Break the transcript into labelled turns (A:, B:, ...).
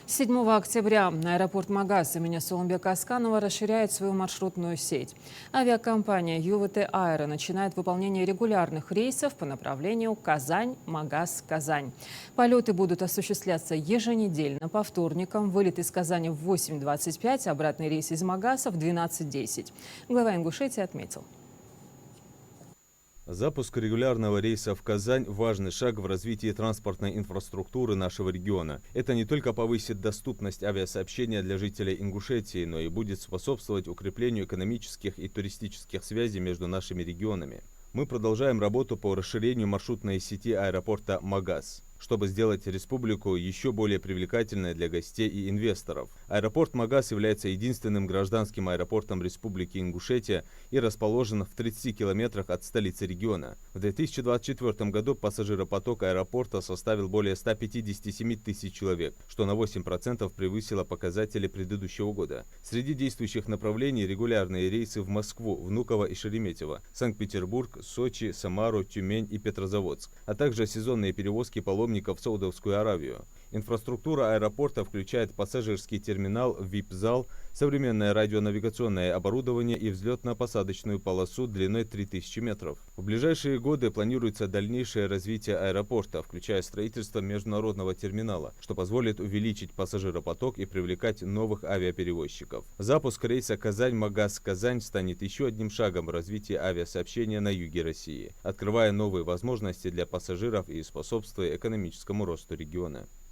A: С 7 октября аэропорт Магас имени Сооронбека Асканова расширяет свою маршрутную сеть. Авиакомпания ЮВТ Аэро начинает выполнение регулярных рейсов по направлению Казань-Магас-Казань. Полеты будут осуществляться еженедельно по вторникам. Вылет из Казани в 8:25, обратный рейс из Магаса в 12:10. Глава Ингушетии отметил.
B: Запуск регулярного рейса в Казань – важный шаг в развитии транспортной инфраструктуры нашего региона. Это не только повысит доступность авиасообщения для жителей Ингушетии, но и будет способствовать укреплению экономических и туристических связей между нашими регионами. Мы продолжаем работу по расширению маршрутной сети аэропорта Магас, чтобы сделать республику еще более привлекательной для гостей и инвесторов. Аэропорт Магас является единственным гражданским аэропортом Республики Ингушетия и расположен в 30 километрах от столицы региона. В 2024 году пассажиропоток аэропорта составил более 157 тысяч человек, что на 8% превысило показатели предыдущего года. Среди действующих направлений регулярные рейсы в Москву, Внуково и Шереметьево, Санкт-Петербург, Сочи, Самару, Тюмень и Петрозаводск, а также сезонные перевозки паломников в Саудовскую Аравию. Инфраструктура аэропорта включает пассажирский терминал, VIP-зал, современное радионавигационное оборудование и взлетно-посадочную полосу длиной 3000 метров. В ближайшие годы планируется дальнейшее развитие аэропорта, включая строительство международного терминала, что позволит увеличить пассажиропоток и привлекать новых авиаперевозчиков. Запуск рейса Казань-Магас-Казань станет еще одним шагом в развитии авиасообщения на юге России, открывая новые возможности для пассажиров и способствуя экономическому росту региона.